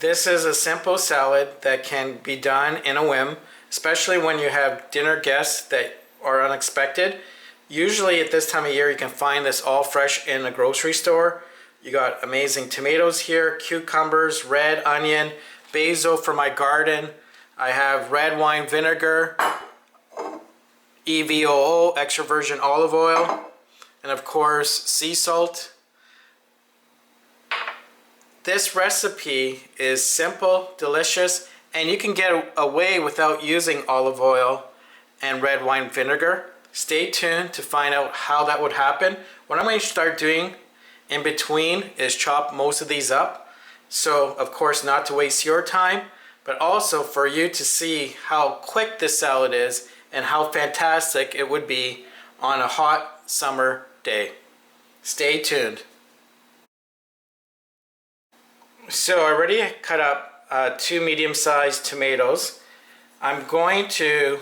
This is a simple salad that can be done in a whim, especially when you have dinner guests that are unexpected. Usually at this time of year you can find this all fresh in a grocery store. You got amazing tomatoes here, cucumbers, red onion, basil from my garden. I have red wine vinegar, EVOO, extra virgin olive oil, and of course sea salt. This recipe is simple, delicious, and you can get away without using olive oil and red wine vinegar. Stay tuned to find out how that would happen. What I'm going to start doing in between is chop most of these up. So of course not to waste your time, but also for you to see how quick this salad is and how fantastic it would be on a hot summer day. Stay tuned. So I already cut up 2 medium-sized tomatoes. I'm going to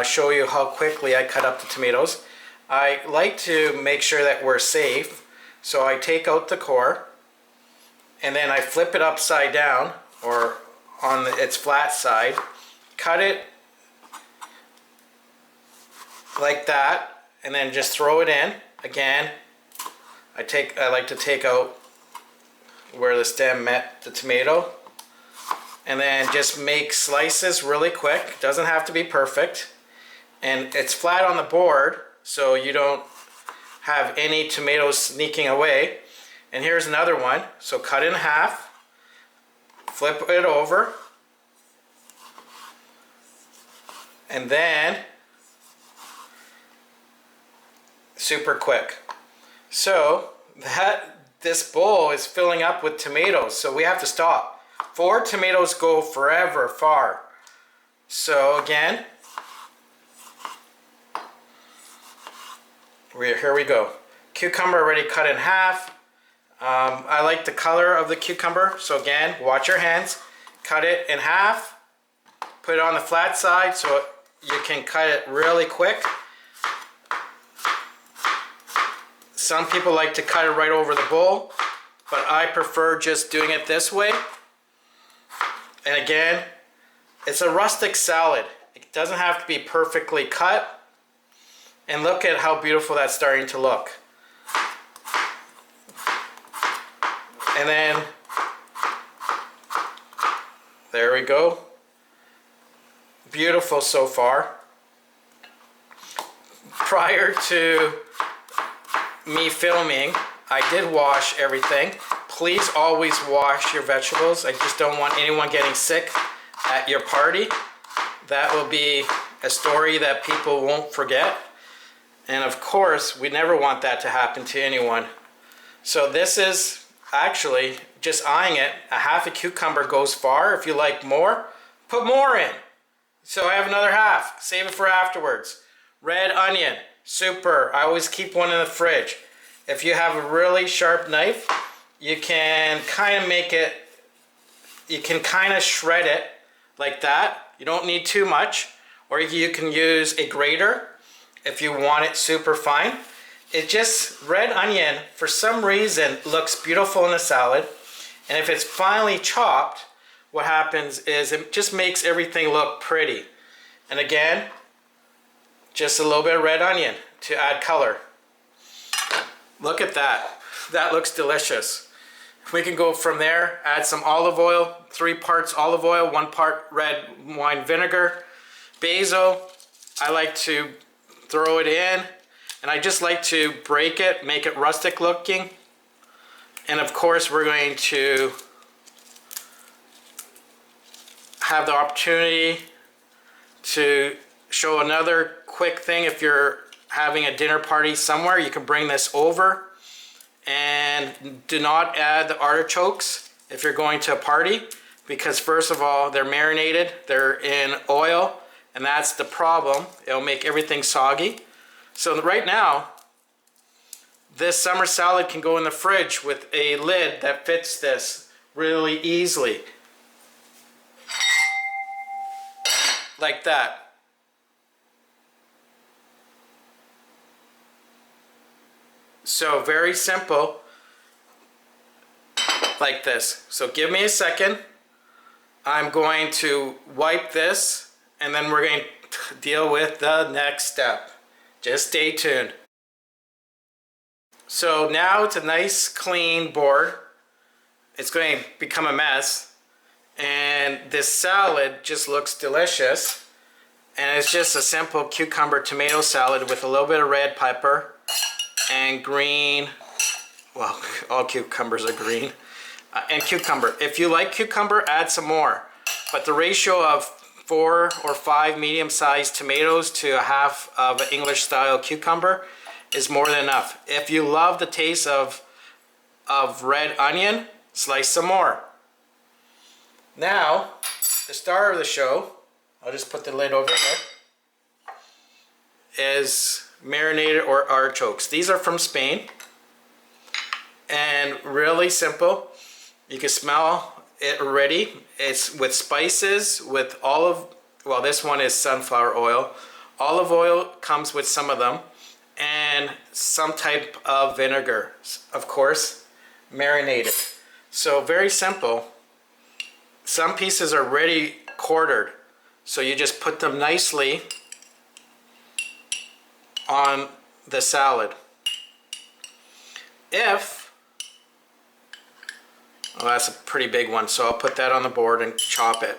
show you how quickly I cut up the tomatoes. I like to make sure that we're safe, so I take out the core and then I flip it upside down or on its flat side, cut it like that, and then just throw it in. Again, I like to take out where the stem met the tomato, and then just make slices really quick. Doesn't have to be perfect, and it's flat on the board so you don't have any tomatoes sneaking away. And here's another one. So cut in half, flip it over, and then super quick. So this bowl is filling up with tomatoes, so we have to stop. 4 tomatoes go forever far. So again, here we go. Cucumber already cut in half. I like the color of the cucumber, so again, watch your hands. Cut it in half, put it on the flat side so you can cut it really quick. Some people like to cut it right over the bowl, but I prefer just doing it this way. And again, it's a rustic salad. It doesn't have to be perfectly cut. And look at how beautiful that's starting to look. And then, there we go. Beautiful so far. Prior to me filming, I did wash everything. Please always wash your vegetables. I just don't want anyone getting sick at your party. That will be a story that people won't forget. And of course, we never want that to happen to anyone. So this is actually just eyeing it. A half a cucumber goes far. If you like more, put more in. So I have another half. Save it for afterwards. Red onion, super. I always keep one in the fridge. If you have a really sharp knife, you can kind of make it, you can kind of shred it like that. You don't need too much. Or you can use a grater if you want it super fine. It just, red onion, for some reason, looks beautiful in a salad. And if it's finely chopped, what happens is it just makes everything look pretty. And again, just a little bit of red onion to add color. Look at that. That looks delicious. We can go from there, add some olive oil, 3 parts olive oil, 1 part red wine vinegar, basil. I like to throw it in, and I just like to break it, make it rustic looking. And of course, we're going to have the opportunity to show another quick thing. If you're having a dinner party somewhere, you can bring this over. And do not add the artichokes if you're going to a party, because first of all, they're marinated, they're in oil, and that's the problem. It'll make everything soggy. So right now, this summer salad can go in the fridge with a lid that fits this really easily. Like that. So very simple, like this. So give me a second. I'm going to wipe this and then we're going to deal with the next step. Just stay tuned. So now it's a nice clean board. It's going to become a mess. And this salad just looks delicious. And it's just a simple cucumber tomato salad with a little bit of red pepper and green, well, all cucumbers are green, and cucumber. If you like cucumber, add some more. But the ratio of 4 or 5 medium-sized tomatoes to a half of an English-style cucumber is more than enough. If you love the taste of red onion, slice some more. Now, the star of the show, I'll just put the lid over here, is marinated or artichokes. These are from Spain and really simple. You can smell it already. It's with spices, with olive, well, this one is sunflower oil. Olive oil comes with some of them, and some type of vinegar, of course, marinated. So very simple. Some pieces are already quartered, so you just put them nicely on the salad. Well, that's a pretty big one, so I'll put that on the board and chop it.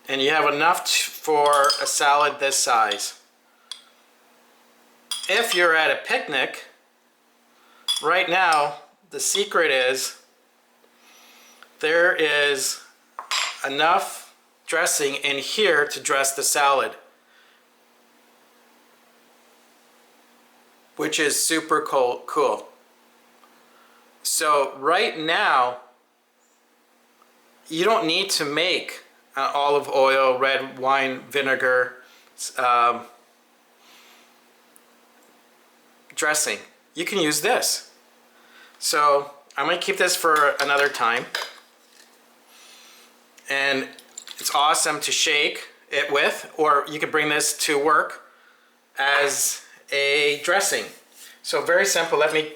And you have enough for a salad this size. If you're at a picnic, right now, the secret is there is enough dressing in here to dress the salad, which is super cool. So right now, you don't need to make olive oil, red wine vinegar dressing. You can use this. So I'm going to keep this for another time. And it's awesome to shake it with, or you can bring this to work as a dressing. So very simple. Let me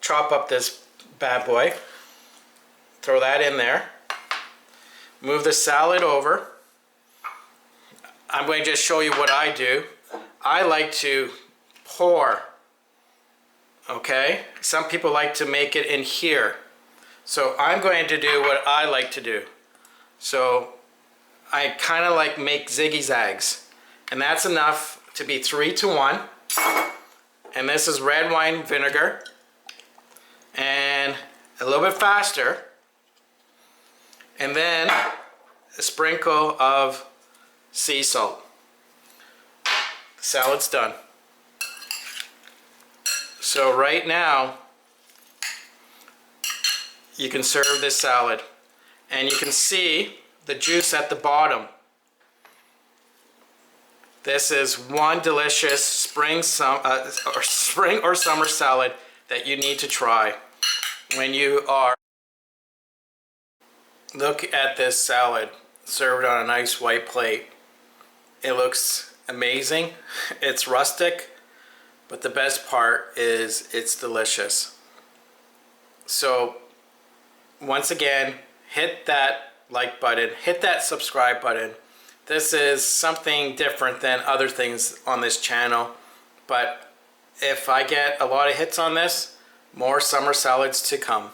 chop up this bad boy. Throw that in there. Move the salad over. I'm going to just show you what I do. I like to pour. Okay? Some people like to make it in here. So I'm going to do what I like to do. So I kind of like make ziggy zags. And that's enough to be 3 to 1. And this is red wine vinegar. And a little bit faster. And then a sprinkle of sea salt. The salad's done. So right now, you can serve this salad. And you can see the juice at the bottom. This is one delicious spring or summer salad that you need to try when you are. Look at this salad served on a nice white plate. It looks amazing. It's rustic, but the best part is it's delicious. So once again, hit that like button, hit that subscribe button. This is something different than other things on this channel, but if I get a lot of hits on this, more summer salads to come.